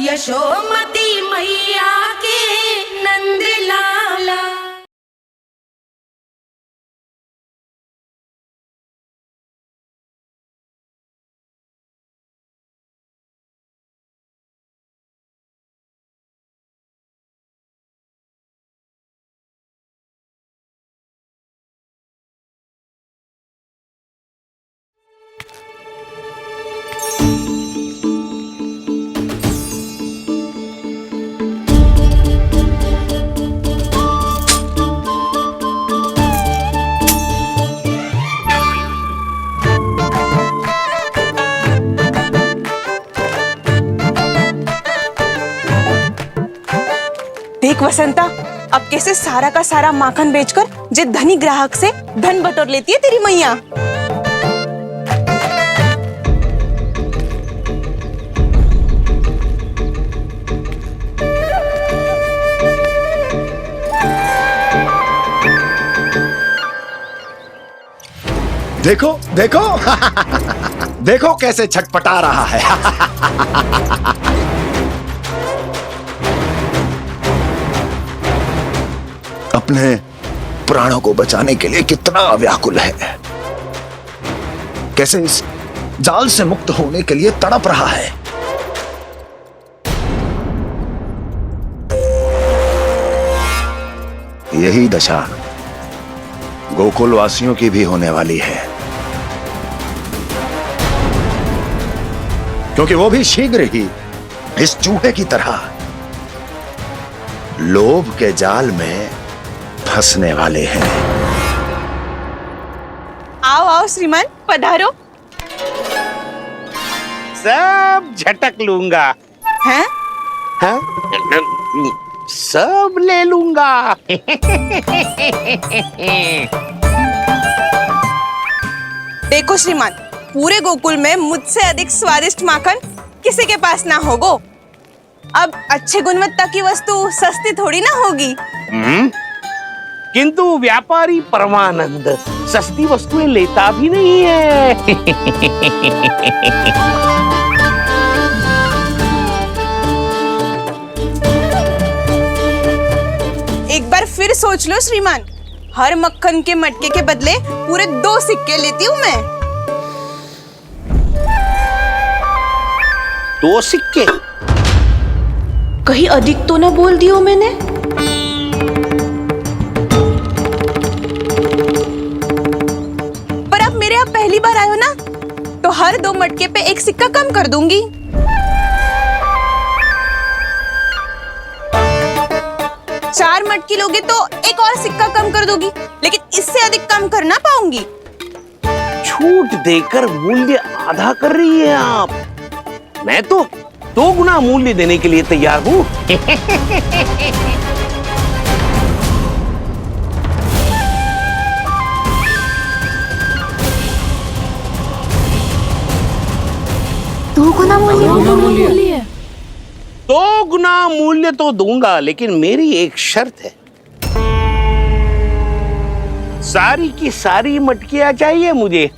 यशोमती मैया के नंद लाला। देख वसंता, अब कैसे सारा का सारा माखन बेचकर जे धनी ग्राहक से धन बटोर लेती है तेरी मैया। देखो देखो देखो कैसे छटपटा रहा है। अपने प्राणों को बचाने के लिए कितना व्याकुल है, कैसे इस जाल से मुक्त होने के लिए तड़प रहा है। यही दशा गोकुल वासियों की भी होने वाली है, क्योंकि वो भी शीघ्र ही इस चूहे की तरह लोभ के जाल में फंसने वाले हैं। आओ आओ श्रीमान, पधारो। सब झटक लूंगा। हैं? हाँ? सब ले लूंगा। देखो श्रीमान, पूरे गोकुल में मुझसे अधिक स्वादिष्ट माखन किसी के पास ना होगो। अब अच्छे गुणवत्ता की वस्तु सस्ती थोड़ी ना होगी। किंतु व्यापारी परमानंद सस्ती वस्तुएं लेता भी नहीं है। एक बार फिर सोच लो श्रीमान, हर मक्खन के मटके के बदले पूरे 2 सिक्के लेती हूँ मैं। 2 सिक्के? कहीं अधिक तो ना बोल दियो मैंने? पर आप मेरे यहाँ पहली बार आए हो ना, तो हर 2 मटके पे 1 सिक्का कम कर दूंगी। चार मटकी लोगे तो 1 और सिक्का कम कर दोगी, लेकिन इससे अधिक कम कर ना पाऊंगी। छूट देकर मूल्य आधा कर रही है आप। मैं तो 2 गुना मूल्य देने के लिए तैयार हूँ। दो गुना मूल्य? 2 गुना मूल्य तो दूंगा, लेकिन मेरी एक शर्त है। सारी की सारी मटकियां चाहिए मुझे।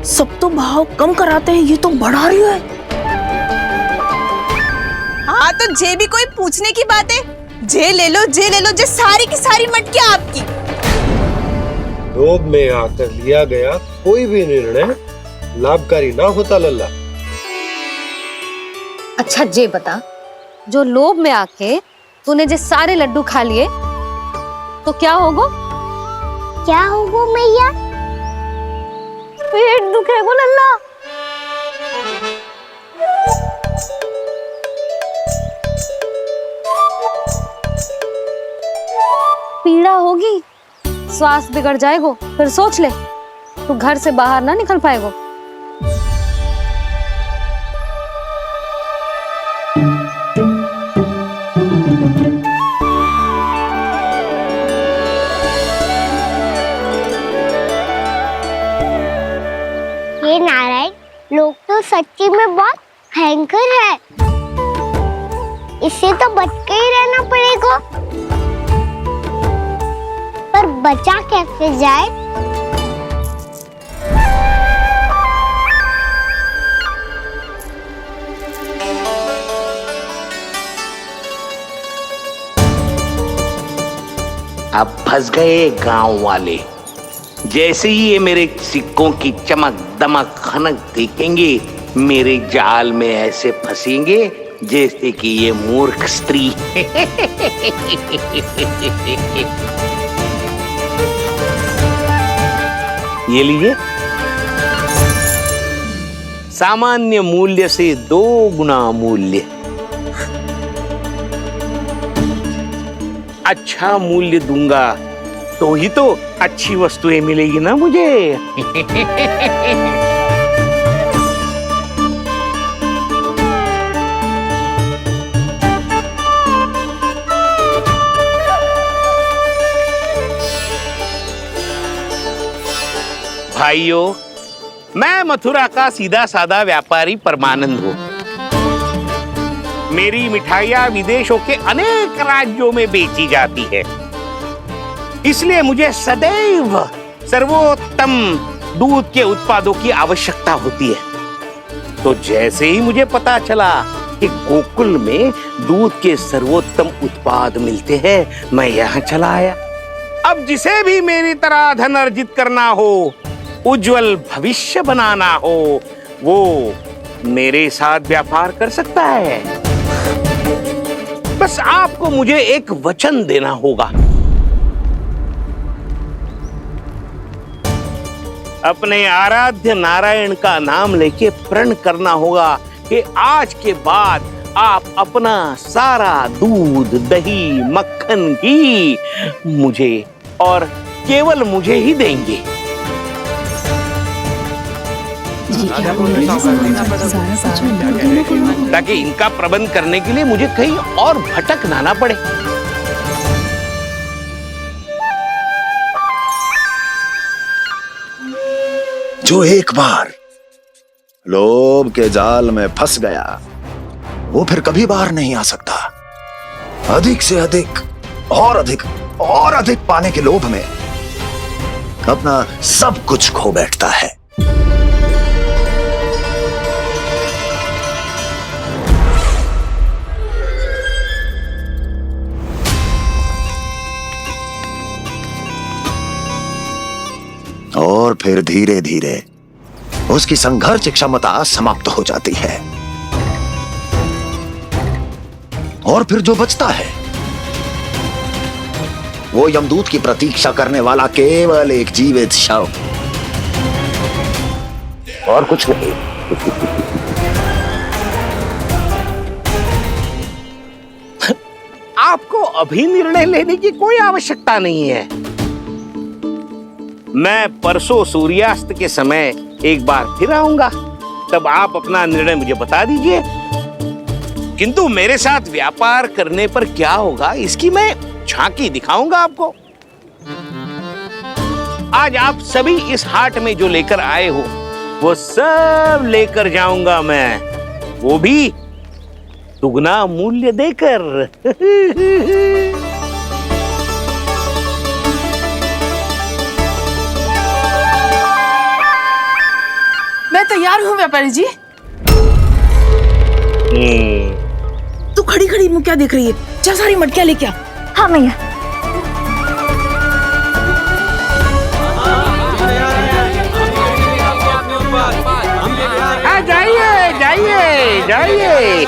सब तो भाव कम कराते हैं, ये तो बढ़ा रही है। हाँ तो जे भी कोई पूछने की बात है, जे ले लो, जे ले लो, जे सारी की सारी मटकियां आपकी। लोभ में आकर लिया गया कोई भी निर्णय लाभकारी ना होता लल्ला। अच्छा जे बता, जो लोभ में आके तूने जे सारे लड्डू खा लिए तो क्या होगा? क्या होगा मैया? पेट दुखेगा लल्ला। पीड़ा होगी, स्वास्थ्य बिगड़ जाएगा, फिर सोच ले, तू घर से बाहर ना निकल पाएगा। ये नारायण, लोग तो सच्ची में बहुत भयंकर है। इससे तो बच के ही रहना पड़ेगा। पर बचा कैसे जाए? अब फंस गए गांव वाले। जैसे ही ये मेरे सिक्कों की चमक दमक खनक देखेंगे, मेरे जाल में ऐसे फंसेंगे जैसे कि ये मूर्ख स्त्री। ये लीजिए, सामान्य मूल्य से 2 गुना मूल्य। अच्छा मूल्य दूंगा तो ही तो अच्छी वस्तुएं मिलेगी ना मुझे। भाइयों, मैं मथुरा का सीधा साधा व्यापारी परमानंद हूं। मेरी मिठाइयां विदेशों के अनेक राज्यों में बेची जाती है, इसलिए मुझे सदैव सर्वोत्तम दूध के उत्पादों की आवश्यकता होती है। तो जैसे ही मुझे पता चला कि गोकुल में दूध के सर्वोत्तम उत्पाद मिलते हैं, मैं यहाँ चला आया। अब जिसे भी मेरी तरह धन अर्जित करना हो, उज्जवल भविष्य बनाना हो, वो मेरे साथ व्यापार कर सकता है। बस आपको मुझे एक वचन देना होगा। अपने आराध्य नारायण का नाम लेके प्रण करना होगा कि आज के बाद आप अपना सारा दूध, दही, मक्खन, घी मुझे और केवल मुझे ही देंगे। ताकि इनका प्रबंध करने के लिए मुझे कहीं और भटकना ना पड़े। जो एक बार लोभ के जाल में फंस गया, वो फिर कभी बाहर नहीं आ सकता। अधिक से अधिक और अधिक और अधिक पाने के लोभ में अपना सब कुछ खो बैठता है। और फिर धीरे धीरे उसकी संघर्ष क्षमता समाप्त हो जाती है, और फिर जो बचता है वो यमदूत की प्रतीक्षा करने वाला केवल एक जीवित शव, और कुछ नहीं। आपको अभी निर्णय लेने की कोई आवश्यकता नहीं है। मैं परसों सूर्यास्त के समय एक बार फिर आऊंगा, तब आप अपना निर्णय मुझे बता दीजिए। किंतु मेरे साथ व्यापार करने पर क्या होगा, इसकी मैं झांकी दिखाऊंगा आपको। आज आप सभी इस हाट में जो लेकर आए हो, वो सब लेकर जाऊंगा मैं, वो भी दुगना मूल्य देकर। मैं तैयार हूँ व्यापारी जी। तू खड़ी खड़ी मुँह क्या देख रही है? चल सारी मटकियाँ लेके आ। हाँ मैया। जाइए जाइए जाइए।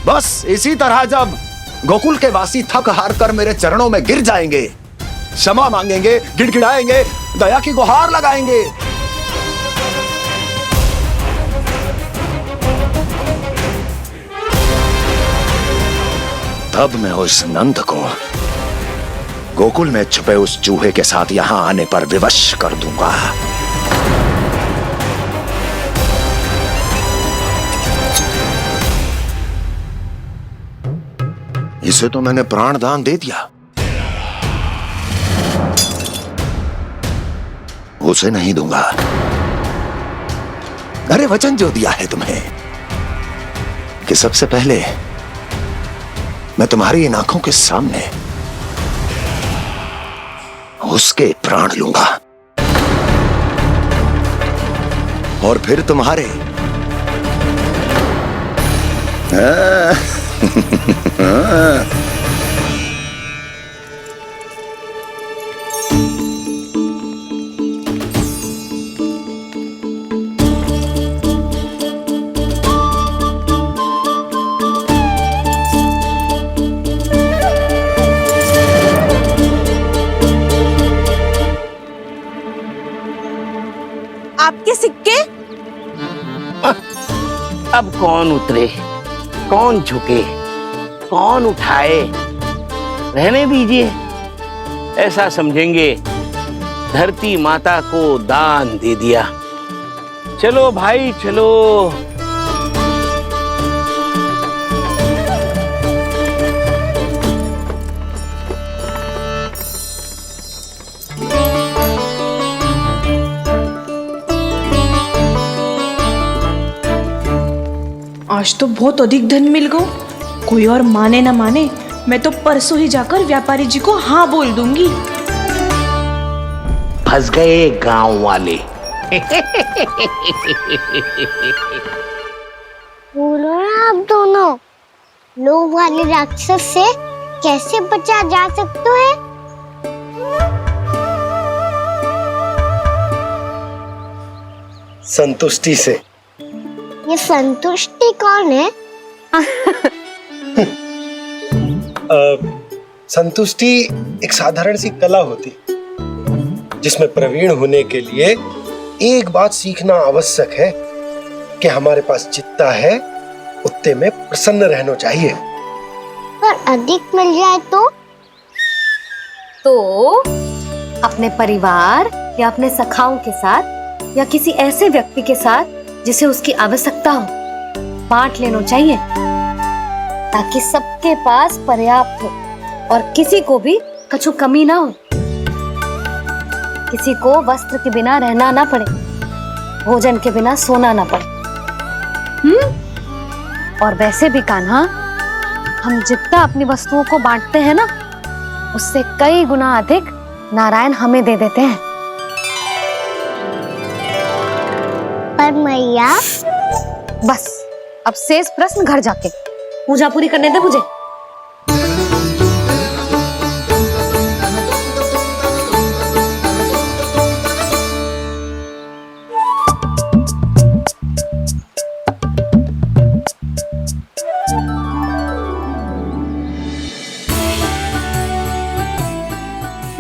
बस इसी तरह जब गोकुल के वासी थक हार कर मेरे चरणों में गिर जाएंगे, क्षमा मांगेंगे, गिड़गिड़ाएंगे, दया की गुहार लगाएंगे, तब मैं उस नंद को गोकुल में छुपे उस चूहे के साथ यहां आने पर विवश कर दूंगा। इसे तो मैंने प्राण दान दे दिया, उसे नहीं दूंगा। अरे वचन जो दिया है तुम्हें कि सबसे पहले मैं तुम्हारी इन आंखों के सामने उसके प्राण लूंगा और फिर तुम्हारे। आपके सिक्के? अब कौन उतरे, कौन झुके, कौन उठाए? रहने दीजिए, ऐसा समझेंगे धरती माता को दान दे दिया। चलो भाई चलो। आज तो बहुत अधिक धन मिल गया। कोई और माने ना माने, मैं तो परसों ही जाकर व्यापारी जी को हाँ बोल दूंगी। फंस गए गांव वाले। बोलो ना आप दोनों, लोभ वाले राक्षस से कैसे बचा जा सकता है? संतुष्टि से। ये संतुष्टि कौन है? संतुष्टि एक साधारण सी कला होती जिसमें प्रवीण होने के लिए एक बात सीखना आवश्यक है कि हमारे पास जितना है उतने में प्रसन्न रहना चाहिए। पर अधिक मिल जाए तो अपने परिवार या अपने सखाओं के साथ या किसी ऐसे व्यक्ति के साथ जिसे उसकी आवश्यकता हो बांट लेना चाहिए, ताकि सबके पास पर्याप्त हो और किसी को भी कछु कमी ना हो, किसी को वस्त्र के बिना रहना ना पड़े, भोजन के बिना सोना ना पड़े। और वैसे भी कान्हा, हम जितना अपनी वस्तुओं को बांटते हैं ना, उससे कई गुना अधिक नारायण हमें दे देते हैं। पर मैया, बस अब शेष प्रश्न घर जाके पूजा पूरी करने दे मुझे।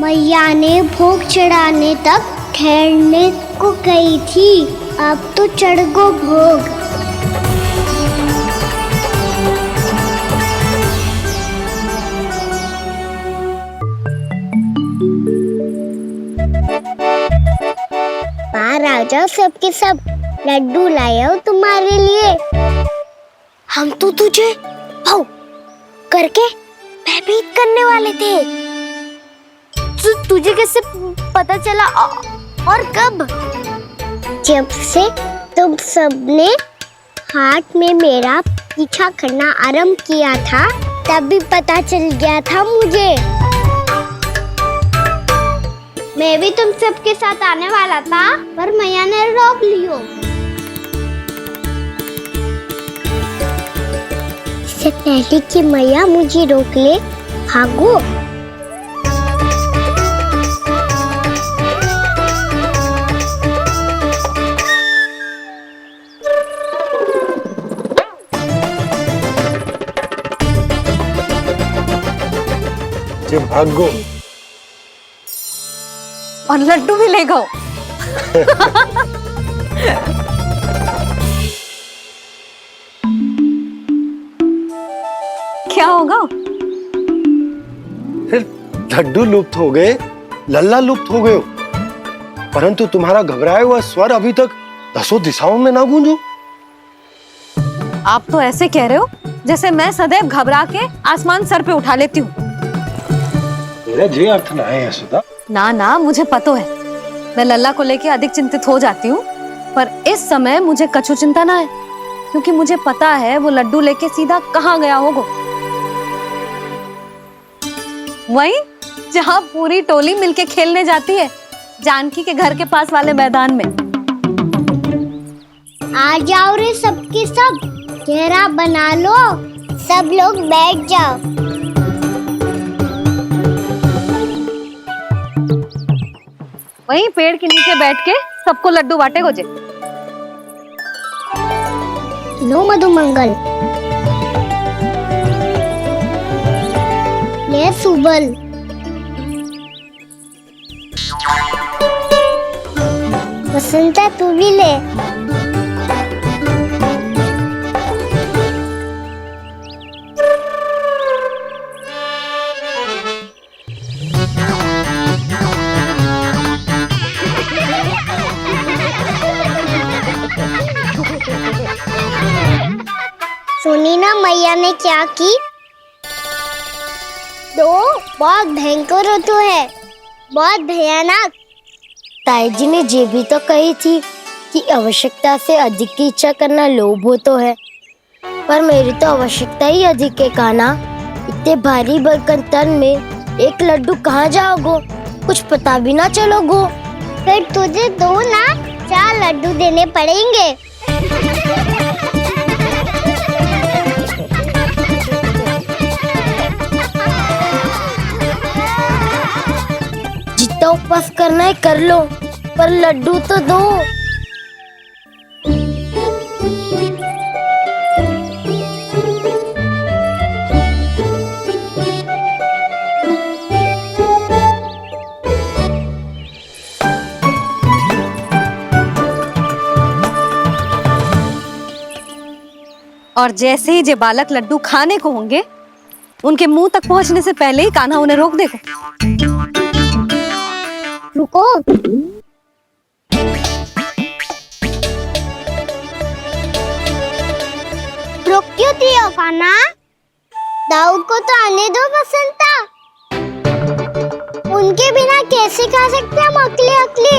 मैया ने भोग चढ़ाने तक ठहरने को कही थी, अब तो चढ़ गो भोग। बाहर आ जाओ सबके सब, लड्डू लाया हो तुम्हारे लिए। हम तो तुझे भाव करके भयभीत करने वाले थे। तुझे कैसे पता चला और कब? जब से तुम सबने हाथ में मेरा पीछा करना आरंभ किया था, तभी पता चल गया था मुझे। मैं भी तुम सबके साथ आने वाला था, पर मैया ने रोक लियो। इससे पहले कि मैया मुझे रोक ले, भागो। जब भागो और लड्डू भी ले गो। क्या होगा? फिर लड्डू लुप्त हो गए, लल्ला लुप्त हो गए, परंतु तुम्हारा घबराया हुआ स्वर अभी तक 10 दिशाओं में ना गूंजो। आप तो ऐसे कह रहे हो जैसे मैं सदैव घबरा के आसमान सर पे उठा लेती हूँ। मेरा जे अर्थ ना है यशोदा। ना ना, मुझे पता है, मैं लल्ला को लेके अधिक चिंतित हो जाती हूँ, पर इस समय मुझे कछु चिंता ना है, क्योंकि मुझे पता है वो लड्डू लेके सीधा कहाँ गया होगा। वहीं जहाँ पूरी टोली मिलके खेलने जाती है, जानकी के घर के पास वाले मैदान में। आ जाओ रे सबके सब, घेरा बना लो, सब लोग बैठ जाओ। वहीं पेड़ के नीचे बैठ के सबको लड्डू बांटे गोजे। लो मधुमंगल, ले सुबल, बसंता तू भी ले। सुनी ना मैया ने क्या की? दो बहुत भयंकर ऋतु है, बहुत भयानक। ताई जी ने ये भी तो कही थी कि आवश्यकता से अधिक की इच्छा करना लोभ हो तो है, पर मेरी तो आवश्यकता ही अधिक है कान्हा। इतने भारी बर्तन तन में एक लड्डू कहाँ जाओगो, कुछ पता भी ना चलोगो। फिर तुझे दो ना 4 लड्डू देने पड़ेंगे। जितना उपवास करना है कर लो, पर लड्डू तो दो। और जैसे ही जे बालक लड्डू खाने को होंगे, उनके मुंह तक पहुंचने से पहले ही कान्हा उन्हें रोक देगा। रुको, रोक क्यों दिया कान्हा? दाऊ को तो आने दो बसंता, उनके बिना कैसे खा सकते हम अकेले अकेले?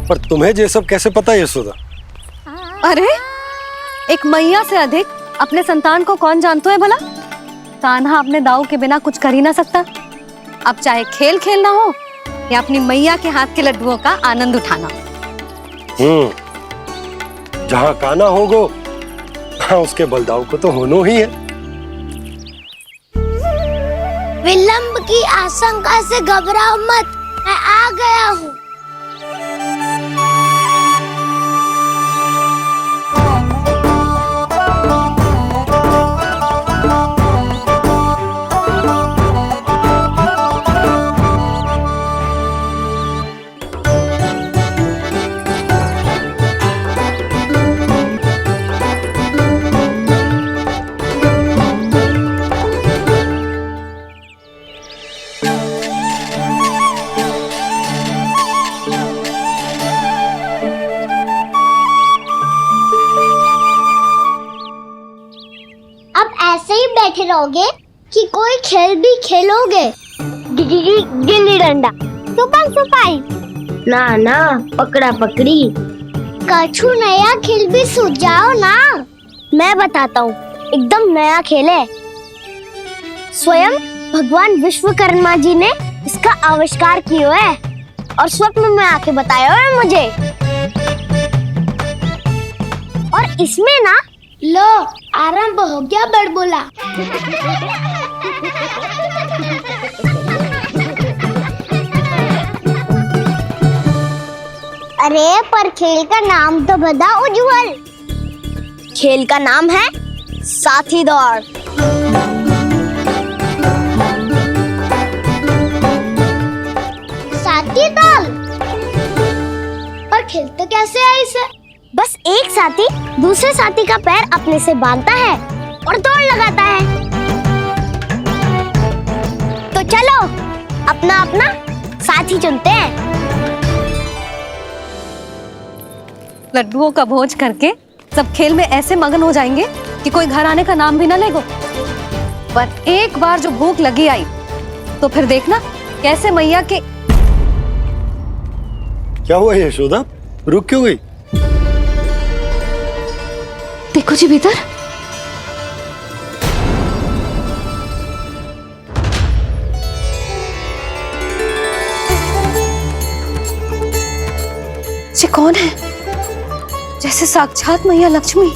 पर तुम्हें ये सब कैसे पता है यशोदा? अरे, एक मैया से अधिक अपने संतान को कौन जानता है भला? कान्हा अपने दाऊ के बिना कुछ कर ही ना सकता। अब चाहे खेल खेलना हो या अपनी मैया के हाथ के लड्डुओं का आनंद उठाना। जहाँ कान्हा होगो, हाँ उसके बलदाऊ को तो होनो ही है। विलंब की आशंका से घबराओ मत, मैं आ गया हूँ। ऐसे ही बैठे रहोगे कि कोई खेल भी खेलोगे? गिल्ली डंडा, छुपन छुपाई, ना ना पकड़ा पकड़ी, कछु नया खेल भी सुझाओ ना। मैं बताता हूँ, एकदम नया खेल है। स्वयं भगवान विश्वकर्मा जी ने इसका आविष्कार किया है और स्वप्न में आके बताया है मुझे। और इसमें ना, लो आरंभ हो गया बड़बोला। अरे पर खेल का नाम तो बता उज्जवल। खेल का नाम है साथी दौड़। साथी दौड़? पर खेलते कैसे है इसे? बस एक साथी दूसरे साथी का पैर अपने से बांधता है और दौड़ लगाता है। तो चलो अपना अपना साथी चुनते हैं। लड्डुओं का भोज करके सब खेल में ऐसे मगन हो जाएंगे कि कोई घर आने का नाम भी ना लेगो। पर एक बार जो भूख लगी आई तो फिर देखना कैसे मैया के। क्या हुआ यशोदा, रुक क्यों गई? देखो जी भीतर। ये कौन है? जैसे साक्षात मैया लक्ष्मी।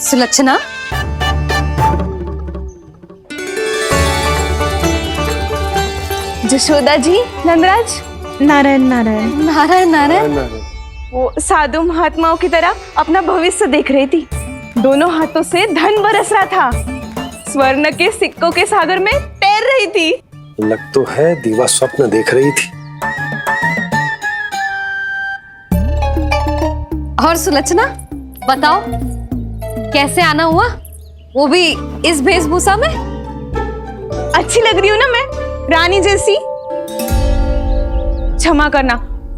सुलक्षणा, जशोदा जी, नंदराज। नारायण नारायण। नारायण नारायण। वो साधु महात्माओं की तरह अपना भविष्य देख रही थी। दोनों हाथों से धन बरस रहा था। स्वर्ण के सिक्कों के सागर में तैर रही थी। लग तो है दीवा स्वप्न देख रही थी। और सुलक्षणा बताओ, कैसे आना हुआ, वो भी इस वेशभूषा में? अच्छी लग रही हूँ ना मैं, रानी जैसी? क्षमा करना,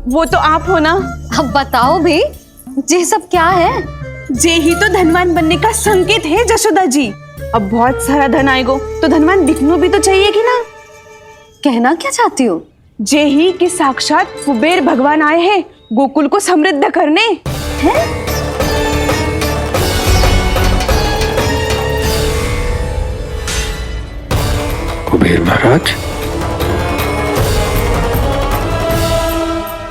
वो तो आप हो ना। अब बताओ भी, ये सब क्या है? जे ही तो धनवान बनने का संकेत है जशोदा जी। अब बहुत सारा धन आएगो तो धनवान दिखना भी तो चाहिए कि ना। कहना क्या चाहती हो? जे ही कि साक्षात कुबेर भगवान आए हैं गोकुल को समृद्ध करने। हैं? कुबेर महाराज